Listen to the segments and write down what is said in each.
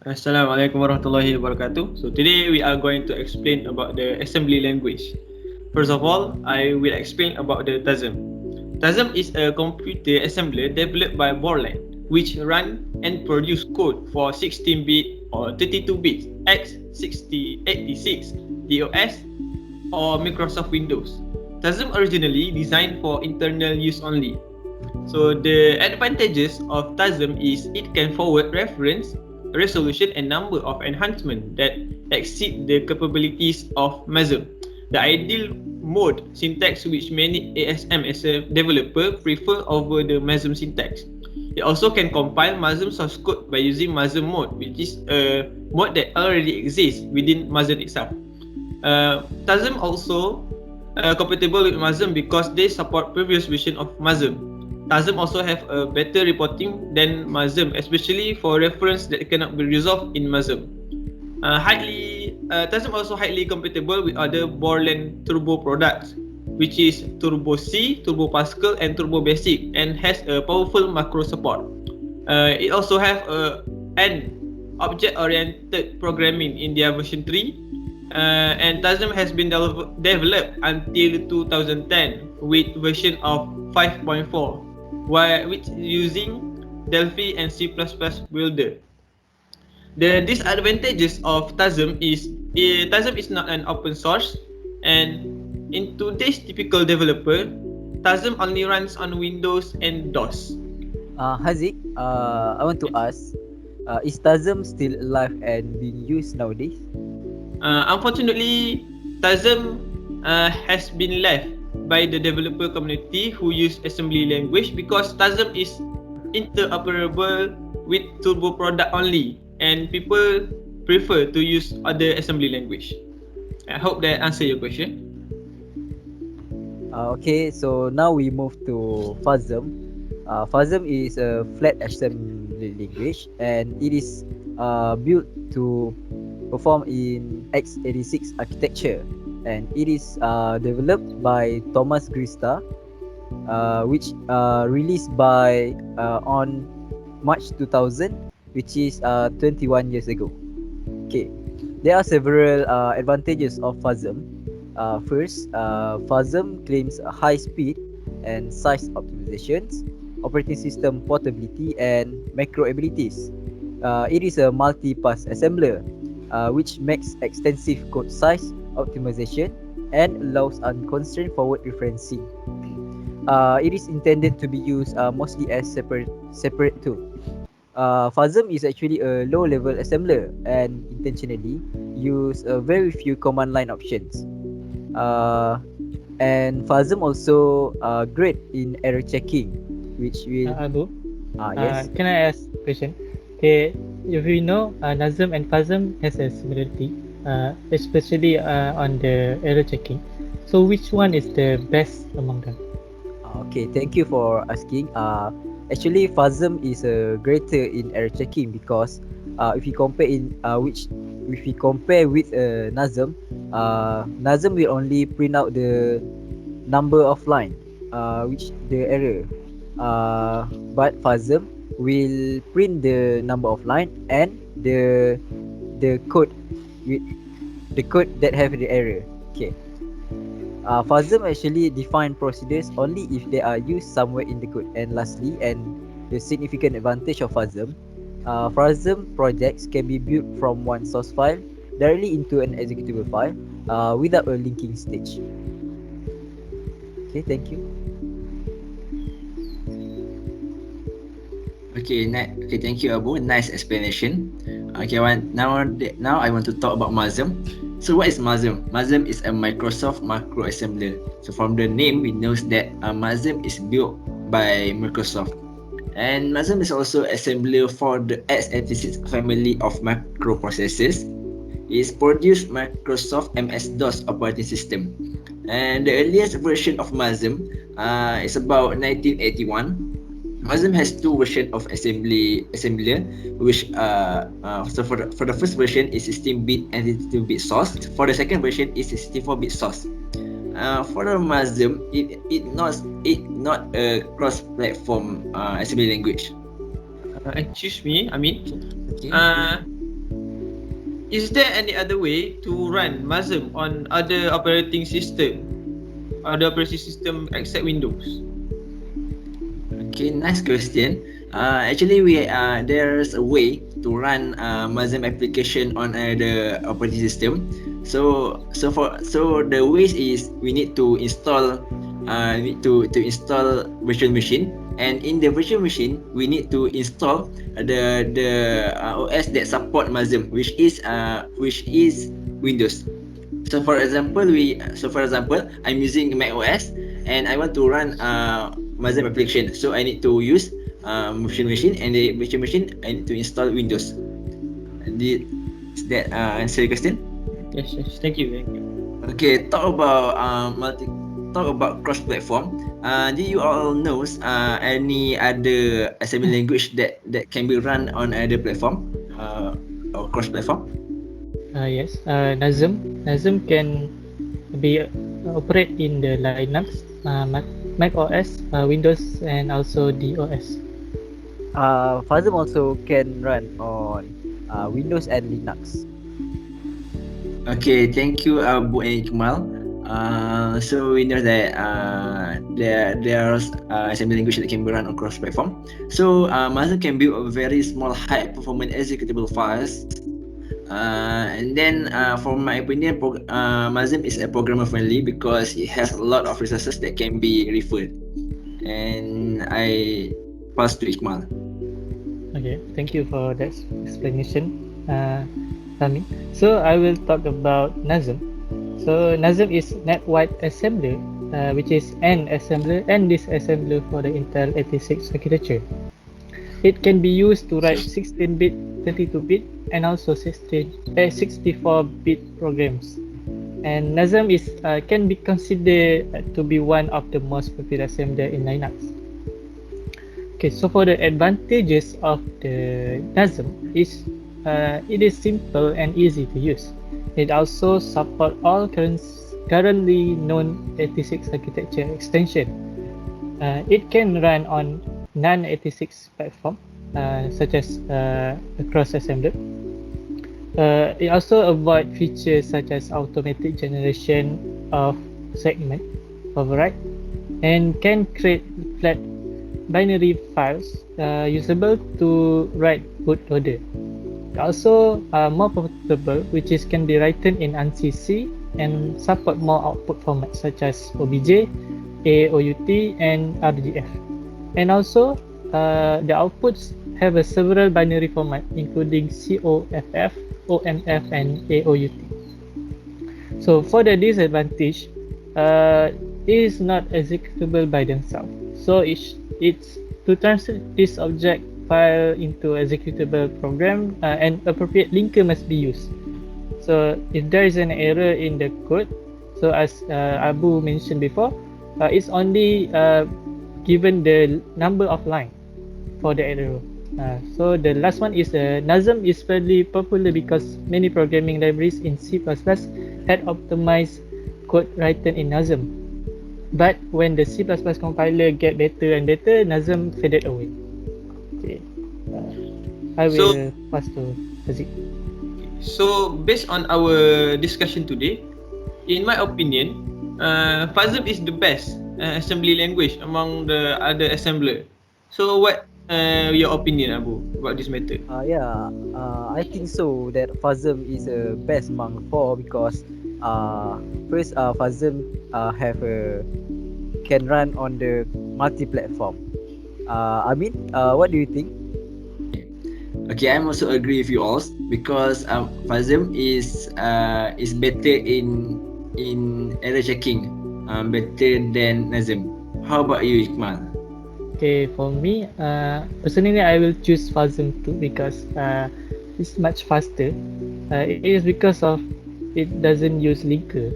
Assalamualaikum warahmatullahi wabarakatuh. So today we are going to explain about the assembly language. First of all, I will explain about the TASM. TASM is a computer assembler developed by Borland, which run and produce code for 16-bit or 32-bit x86 DOS or Microsoft Windows. TASM originally designed for internal use only. So the advantages of TASM is it can forward reference, resolution and number of enhancement that exceed the capabilities of MASM. The ideal mode syntax which many ASM as a developer prefer over the MASM syntax. It also can compile MASM source code by using MASM mode, which is a mode that already exists within MASM itself. TASM also compatible with MASM because they support previous version of MASM. TASM also have a better reporting than MASM, especially for reference that cannot be resolved in MASM. TASM also highly compatible with other Borland Turbo products, which is Turbo C, Turbo Pascal, and Turbo Basic, and has a powerful macro support. It also have an object-oriented programming in their version 3, and TASM has been developed until 2010 with version of 5.4, which using Delphi and C++ builder. The disadvantages of TASM is TASM is not an open source, and in today's typical developer, TASM only runs on Windows and DOS. Haziq, I want to ask, is TASM still alive and being used nowadays? Unfortunately, TASM has been left by the developer community who use assembly language because TASM is interoperable with Turbo product only, and people prefer to use other assembly language. I hope that answer your question. Okay, so now we move to Fasm. Fasm is a flat assembly language and it is built to perform in x86 architecture, and it is developed by Thomas Grista, which released by on March 2000, which is 21 years ago. Okay, there are several advantages of Fasm. First, Fasm claims a high speed and size optimizations, operating system portability, and macro abilities. It is a multi-pass assembler, which makes extensive code size optimization and allows unconstrained forward referencing. It is intended to be used mostly as separate tool. Fasm is actually a low-level assembler and intentionally use very few command line options. Uh, and Fasm also great in error checking, which will Abu, yes. can I ask a question? Okay, if we know NASM and Fasm has a similarity, especially on the error checking. So which one is the best among them? Okay, thank you for asking. Actually, Fasm is greater in error checking because if you compare in which if we compare with NASM, NASM will only print out the number of line, which the error. But Fasm will print the number of line and the code with the code that have the error. Okay. Fasm actually define procedures only if they are used somewhere in the code. And lastly, and the significant advantage of Fasm projects can be built from one source file directly into an executable file without a linking stage. Okay, thank you. Okay, thank you, Abu. Nice explanation. Okay, now I want to talk about MASM. So what is MASM? MASM is a Microsoft macro assembler. So from the name, we know that MASM is built by Microsoft. And MASM is also assembler for the x86 family of microprocessors. It's produced Microsoft MS-DOS operating system. And the earliest version of MASM is about 1981. MASM has two versions of assembler, which so for the first version is 16-bit and 32-bit source. For the second version is 64-bit source. For the MASM, it not a cross-platform assembly language. Excuse me, I mean, Okay. uh, is there any other way to run MASM on other operating system except Windows? Okay, nice question. Actually, we there's a way to run MASM application on the operating system. So the ways is we need to install to install virtual machine, and in the virtual machine we need to install the OS that support MASM, which is Windows. So for example, I'm using Mac OS and I want to run MASM application. So I need to use virtual machine, and the virtual machine I need to install Windows. Did that answer your question? Yes, yes. Thank you, thank you. Okay, talk about cross-platform. Do you all knows any other assembly language that can be run on other platform or cross-platform? Yes, NASM. NASM can be operate in the Linux, Mac OS, Windows, and also DOS. Fasm also can run on Windows and Linux. Okay, thank you, Abu and Ikmal. So we know that there's assembly language that can be run across platform. So MASM can build a very small, high-performance executable files. And then, from my opinion, MASM is a programmer friendly because it has a lot of resources that can be referred. And I pass to Ikmal. Okay, thank you for that explanation, Sami. So I will talk about NASM. So NASM is net-wide assembler, which is an assembler and disassembler for the Intel 86 architecture. It can be used to write 16-bit, 32-bit, and also 64-bit programs. And NASM can be considered to be one of the most popular assembler in Linux. Okay, so for the advantages of the NASM is it is simple and easy to use. It also supports all currently known 86 architecture extension. It can run on non-86 platform such as across assembler. It also avoid features such as automatic generation of segment override and can create flat binary files usable to write bootloader. Also more portable, which is can be written in ANSI C and support more output formats such as OBJ, AOUT, and RGF. And also the outputs have a several binary format including COFF, OMF, and AOUT. So for the disadvantage, it is not executable by themselves. So it's to translate this object file into executable program, an appropriate linker must be used. So if there is an error in the code, so as Abu mentioned before, it's only given the number of line for the error. So the last one is NASM is fairly popular because many programming libraries in C++ had optimized code written in NASM. But when the C++ compiler get better and better, NASM faded away. Okay. I So, will pass to Haziq. so based on our discussion today, in my opinion, Fasm is the best assembly language among the other assembler. So what your opinion, Abu, about this matter? Yeah, I think so that Fasm is best among four because first Fasm have a can run on the multi-platform. I mean, what do you think? Okay, I'm also agree with you all because Fasm is better in error checking, better than Nazm. How about you, Ikmal? Okay, for me, personally, I will choose Fasm 2 because it's much faster. It is because of it doesn't use linker.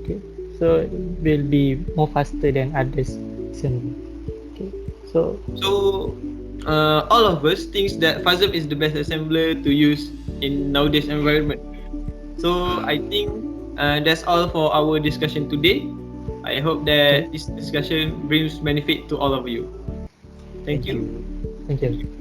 Okay, so it will be more faster than others. Okay, so So all of us thinks that Fasm is the best assembler to use in nowadays environment. So I think that's all for our discussion today. I hope okay, that this discussion brings benefit to all of you. Thank Thank you. you. thank you.